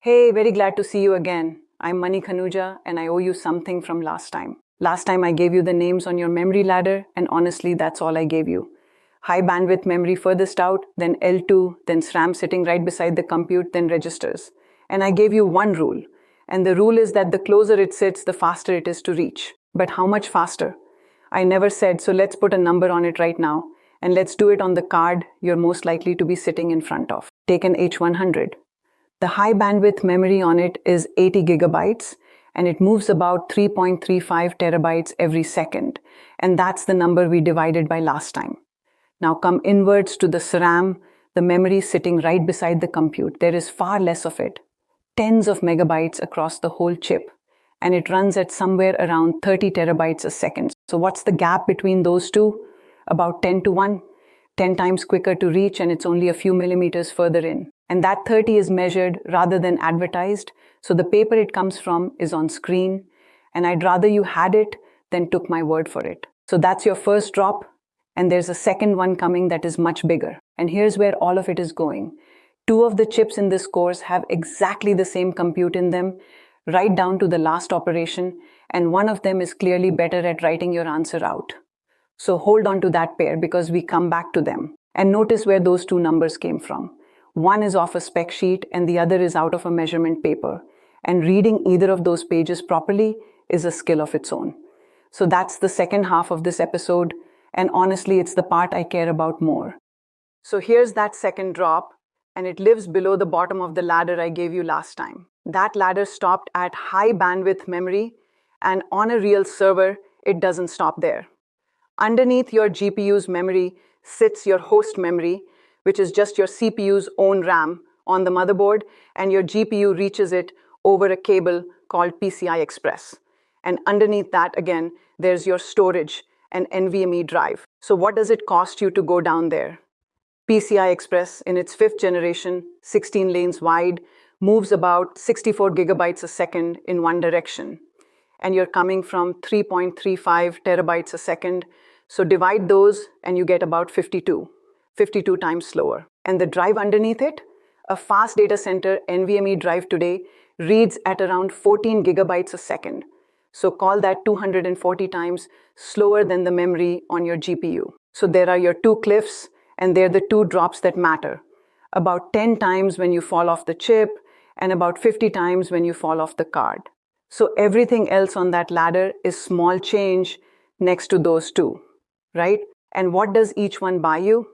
Hey, very glad to see you again. I'm Mani Khanuja and I owe you something from last time. Last time I gave you the names on your memory ladder, and honestly, that's all I gave you. High bandwidth memory furthest out, then L2, then SRAM sitting right beside the compute, then registers. And I gave you one rule. And the rule is that the closer it sits, the faster it is to reach. But how much faster? I never said, so let's put a number on it right now. And let's do it on the card you're most likely to be sitting in front of. Take an H100. The high bandwidth memory on it is 80 gigabytes and it moves about 3.35 terabytes every second. And that's the number we divided by last time. Now come inwards to the SRAM, the memory sitting right beside the compute. There is far less of it, tens of megabytes across the whole chip. And it runs at somewhere around 30 terabytes a second. So what's the gap between those two? About 10 to 1, 10 times quicker to reach, and it's only a few millimeters further in. And that 30 is measured rather than advertised. So the paper it comes from is on screen. And I'd rather you had it than took my word for it. So that's your first drop. And there's a second one coming that is much bigger. And here's where all of it is going. Two of the chips in this course have exactly the same compute in them, right down to the last operation. And one of them is clearly better at writing your answer out. So hold on to that pair because we come back to them. And notice where those two numbers came from. One is off a spec sheet and the other is out of a measurement paper. And reading either of those pages properly is a skill of its own. So that's the second half of this episode. And honestly, it's the part I care about more. So here's that second drop, and it lives below the bottom of the ladder I gave you last time. That ladder stopped at high bandwidth memory, and on a real server, it doesn't stop there. Underneath your GPU's memory sits your host memory, which is just your CPU's own RAM on the motherboard, and your GPU reaches it over a cable called PCI Express. And underneath that, again, there's your storage, an NVMe drive. So what does it cost you to go down there? PCI Express, in its fifth generation, 16 lanes wide, moves about 64 gigabytes a second in one direction. And you're coming from 3.35 terabytes a second. So divide those and you get about 52 times slower. And the drive underneath it, a fast data center NVMe drive today, reads at around 14 gigabytes a second. So call that 240 times slower than the memory on your GPU. So there are your two cliffs, and they're the two drops that matter. About 10 times when you fall off the chip, and about 50 times when you fall off the card. So everything else on that ladder is small change next to those two, right? And what does each one buy you?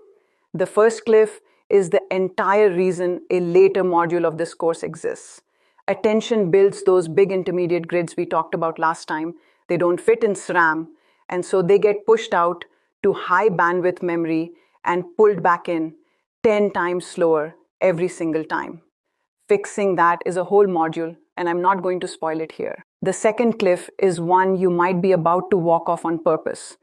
The first cliff is the entire reason a later module of this course exists. Attention builds those big intermediate grids we talked about last time. They don't fit in SRAM, and so they get pushed out to high bandwidth memory and pulled back in 10 times slower every single time. Fixing that is a whole module, and I'm not going to spoil it here. The second cliff is one you might be about to walk off on purpose.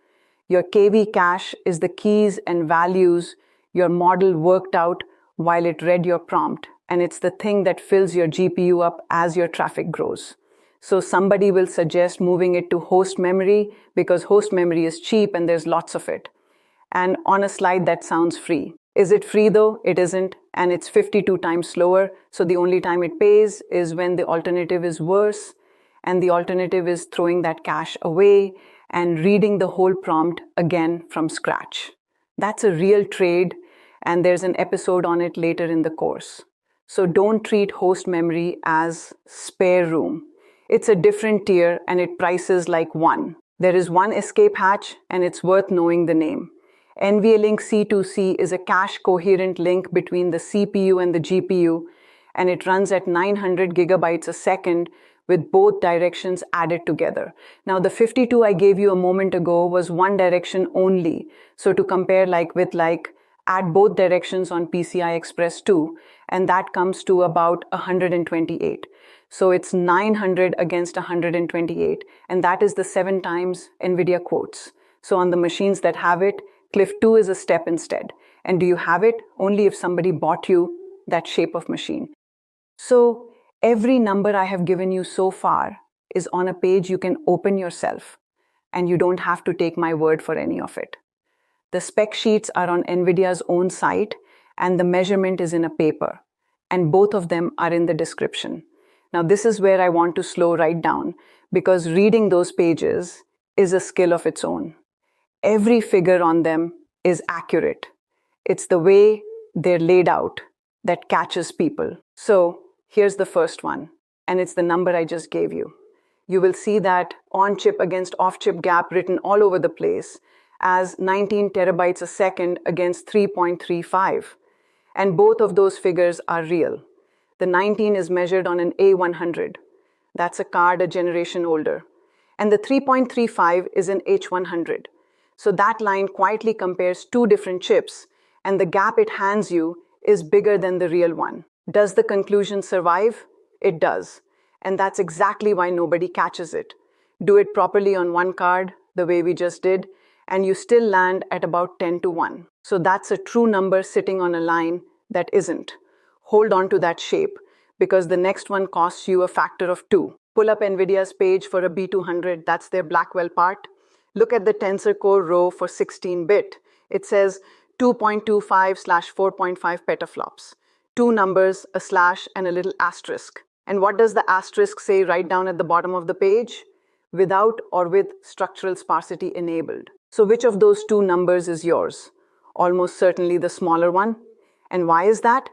Your KV cache is the keys and values your model worked out while it read your prompt, and it's the thing that fills your GPU up as your traffic grows. So somebody will suggest moving it to host memory because host memory is cheap and there's lots of it. And on a slide that sounds free. Is it free though? It isn't, and it's 52 times slower, so the only time it pays is when the alternative is worse, and the alternative is throwing that cache away and reading the whole prompt again from scratch. That's a real trade, and there's an episode on it later in the course. So don't treat host memory as spare room. It's a different tier and it prices like one. There is one escape hatch and it's worth knowing the name. NVLink C2C is a cache coherent link between the CPU and the GPU, and it runs at 900 gigabytes a second with both directions added together. Now the 52 I gave you a moment ago was one direction only. So to compare with add both directions on PCI Express 2, and that comes to about 128. So it's 900 against 128, and that is the 7 times NVIDIA quotes. So on the machines that have it, Cliff 2 is a step instead. And do you have it? Only if somebody bought you that shape of machine. So every number I have given you so far is on a page you can open yourself, and you don't have to take my word for any of it. The spec sheets are on NVIDIA's own site, and the measurement is in a paper. and both of them are in the description. Now, this is where I want to slow right down because reading those pages is a skill of its own. Every figure on them is accurate. It's the way they're laid out that catches people. So, here's the first one, and it's the number I just gave you. You will see that on-chip against off-chip gap written all over the place as 19 terabytes a second against 3.35. And both of those figures are real. The 19 is measured on an A100. That's a card a generation older. And the 3.35 is an H100. So that line quietly compares two different chips, and the gap it hands you is bigger than the real one. Does the conclusion survive? It does. And that's exactly why nobody catches it. Do it properly on one card, the way we just did, and you still land at about 10 to 1. So that's a true number sitting on a line that isn't. Hold on to that shape, because the next one costs you a factor of 2. Pull up NVIDIA's page for a B200, that's their Blackwell part. Look at the tensor core row for 16-bit. It says 2.25/4.5 petaflops. Two numbers, a slash, and a little asterisk. And what does the asterisk say right down at the bottom of the page? Without or with structural sparsity enabled. So which of those two numbers is yours? Almost certainly the smaller one. And why is that?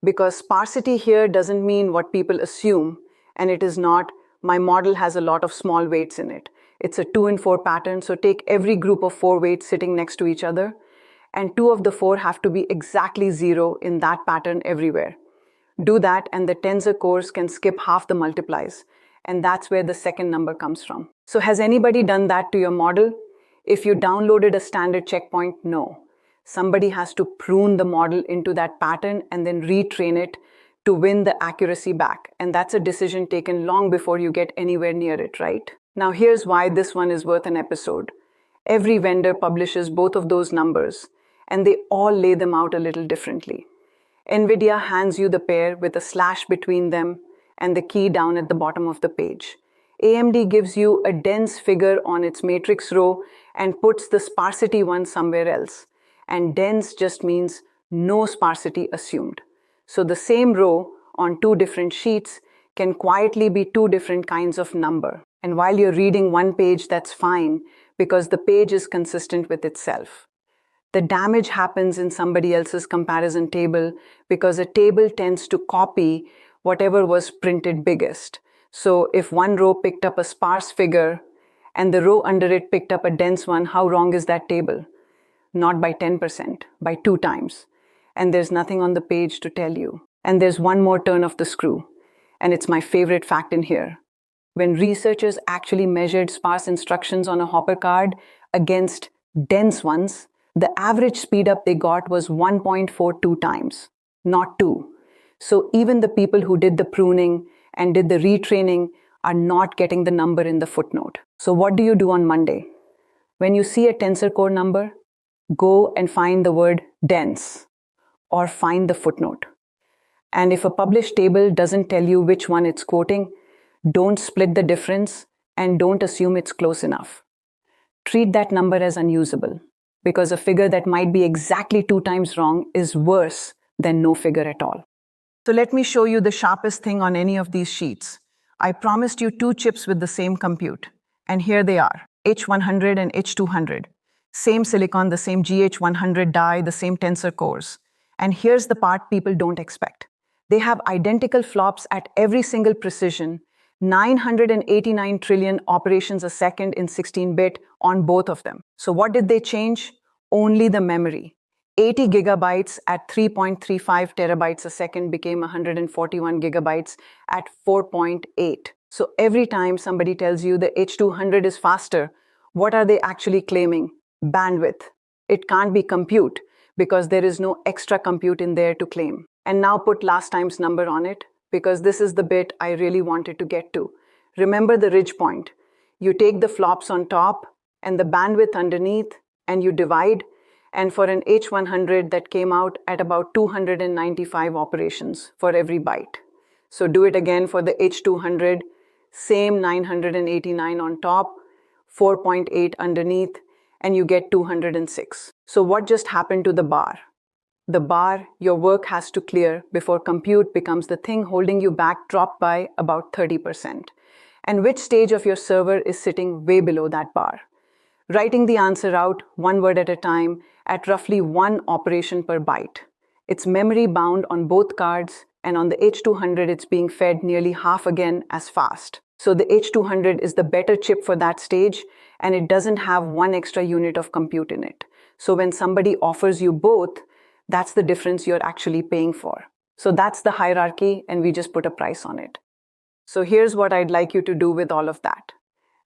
Because sparsity here doesn't mean what people assume, and it is not, my model has a lot of small weights in it. It's a 2 in 4 pattern, so take every group of 4 weights sitting next to each other, and 2 of the 4 have to be exactly 0 in that pattern everywhere. Do that, and the tensor cores can skip half the multiplies, and that's where the second number comes from. So has anybody done that to your model? If you downloaded a standard checkpoint, no. Somebody has to prune the model into that pattern and then retrain it to win the accuracy back. And that's a decision taken long before you get anywhere near it, right? Now here's why this one is worth an episode. Every vendor publishes both of those numbers, and they all lay them out a little differently. NVIDIA hands you the pair with a slash between them and the key down at the bottom of the page. AMD gives you a dense figure on its matrix row and puts the sparsity one somewhere else. And dense just means no sparsity assumed. So the same row on two different sheets can quietly be two different kinds of number. And while you're reading one page, that's fine, because the page is consistent with itself. The damage happens in somebody else's comparison table because a table tends to copy whatever was printed biggest. So if one row picked up a sparse figure and the row under it picked up a dense one, how wrong is that table? Not by 10%, by 2 times. And there's nothing on the page to tell you. And there's one more turn of the screw, and it's my favorite fact in here. When researchers actually measured sparse instructions on a Hopper card against dense ones, the average speedup they got was 1.42 times, not 2. So even the people who did the pruning and did the retraining are not getting the number in the footnote. So what do you do on Monday? When you see a tensor core number, go and find the word dense or find the footnote. And if a published table doesn't tell you which one it's quoting, don't split the difference and don't assume it's close enough. Treat that number as unusable, because a figure that might be exactly 2 times wrong is worse than no figure at all. So let me show you the sharpest thing on any of these sheets. I promised you 2 chips with the same compute, and here they are, H100 and H200. Same silicon, the same GH100 die, the same tensor cores. And here's the part people don't expect. They have identical flops at every single precision, 989 trillion operations a second in 16-bit on both of them. So what did they change? Only the memory. 80 gigabytes at 3.35 terabytes a second became 141 gigabytes at 4.8. So every time somebody tells you the H200 is faster, what are they actually claiming? Bandwidth. It can't be compute because there is no extra compute in there to claim. And now put last time's number on it, because this is the bit I really wanted to get to. Remember the ridge point. You take the flops on top and the bandwidth underneath and you divide, and for an H100 that came out at about 295 operations for every byte. So do it again for the H200, same 989 on top, 4.8 underneath, and you get 206. So what just happened to the bar? The bar your work has to clear before compute becomes the thing holding you back dropped by about 30%. And which stage of your server is sitting way below that bar? Writing the answer out one word at a time at roughly one operation per byte. It's memory bound on both cards, and on the H200 it's being fed nearly half again as fast. So the H200 is the better chip for that stage, and it doesn't have one extra unit of compute in it. So when somebody offers you both, that's the difference you're actually paying for. So that's the hierarchy, and we just put a price on it. So here's what I'd like you to do with all of that.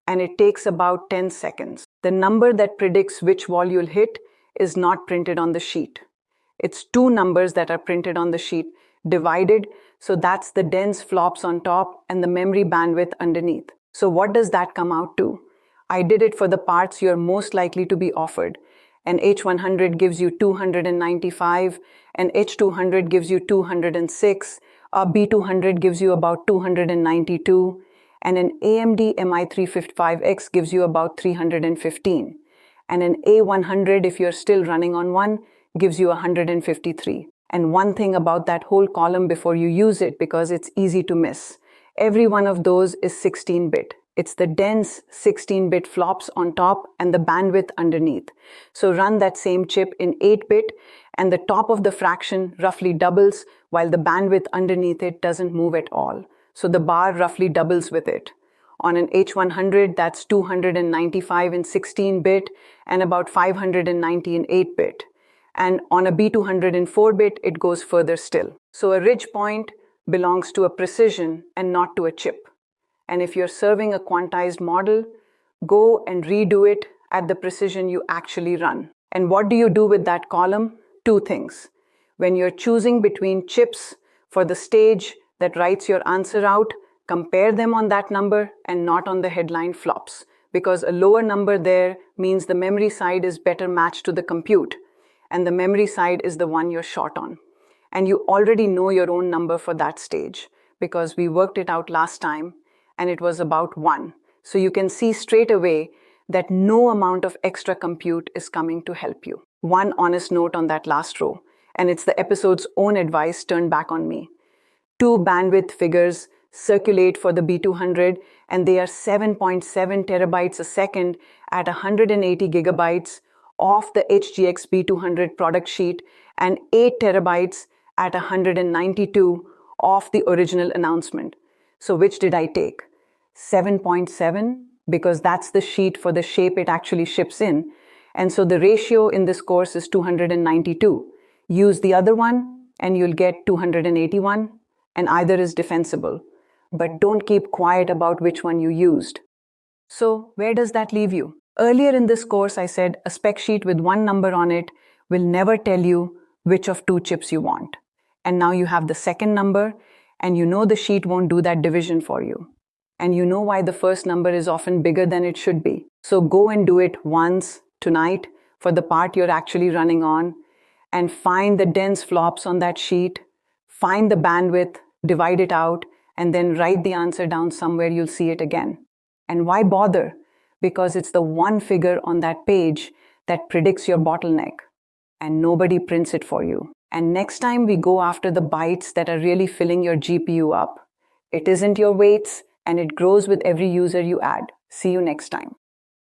And it takes about 10 seconds. The number that predicts which wall you'll hit is not printed on the sheet. It's two numbers that are printed on the sheet, divided, so that's the dense flops on top and the memory bandwidth underneath. So what does that come out to? I did it for the parts you're most likely to be offered. An H100 gives you 295, an H200 gives you 206, a B200 gives you about 292, and an AMD MI355X gives you about 315. And an A100, if you're still running on one, gives you 153. And one thing about that whole column before you use it, because it's easy to miss, every one of those is 16-bit. It's the dense 16-bit flops on top and the bandwidth underneath. So run that same chip in 8-bit, and the top of the fraction roughly doubles while the bandwidth underneath it doesn't move at all. So the bar roughly doubles with it. On an H100, that's 295 in 16-bit and about 590 in 8-bit. And on a B200 in 4-bit, it goes further still. So a ridge point belongs to a precision and not to a chip. And if you're serving a quantized model, go and redo it at the precision you actually run. And what do you do with that column? Two things. When you're choosing between chips for the stage that writes your answer out, compare them on that number and not on the headline flops, because a lower number there means the memory side is better matched to the compute, and the memory side is the one you're short on. And you already know your own number for that stage, because we worked it out last time, and it was about 1. So you can see straight away that no amount of extra compute is coming to help you. One honest note on that last row, and it's the episode's own advice turned back on me. Two bandwidth figures circulate for the B200, and they are 7.7 terabytes a second at 180 gigabytes off the HGX B200 product sheet and 8 terabytes at 192 off the original announcement. So which did I take? 7.7, because that's the sheet for the shape it actually ships in. And so the ratio in this course is 292. Use the other one and you'll get 281, and either is defensible. But don't keep quiet about which one you used. So where does that leave you? Earlier in this course, I said a spec sheet with one number on it will never tell you which of two chips you want. And now you have the second number, and you know the sheet won't do that division for you. And you know why the first number is often bigger than it should be. So go and do it once tonight for the part you're actually running on, and find the dense flops on that sheet, find the bandwidth, divide it out, and then write the answer down somewhere you'll see it again. And why bother? Because it's the one figure on that page that predicts your bottleneck, and nobody prints it for you. And next time we go after the bytes that are really filling your GPU up. It isn't your weights, and it grows with every user you add. See you next time.